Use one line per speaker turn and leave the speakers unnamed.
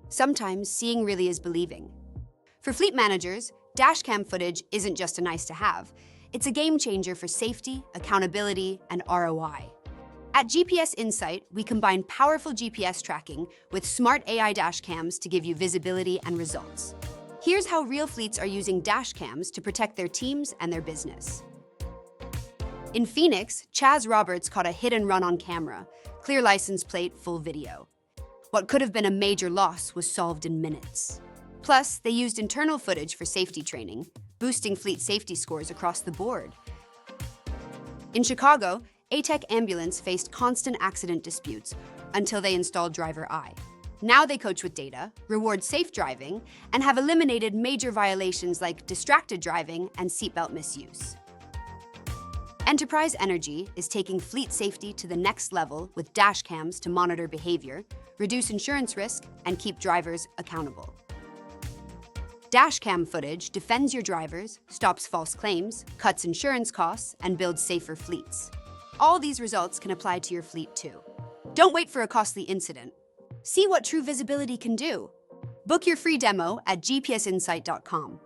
Sometimes seeing really is believing. For fleet managers, dashcam footage isn't just a nice to have, it's a game changer for safety, accountability, and ROI. At GPS Insight, we combine powerful GPS tracking with smart AI dashcams to give you visibility and results. Here's how real fleets are using dashcams to protect their teams and their business. In Phoenix, Chaz Roberts caught a hit and run on camera, clear license plate, full video. What could have been a major loss was solved in minutes. Plus, they used internal footage for safety training, boosting fleet safety scores across the board. In Chicago, ATEC Ambulance faced constant accident disputes until they installed Driver Eye. Now they coach with data, reward safe driving, and have eliminated major violations like distracted driving and seatbelt misuse. Enterprise Energy is taking fleet safety to the next level with dash cams to monitor behavior, reduce insurance risk, and keep drivers accountable. Dashcam footage defends your drivers, stops false claims, cuts insurance costs, and builds safer fleets. All these results can apply to your fleet too. Don't wait for a costly incident. See what true visibility can do. Book your free demo at gpsinsight.com.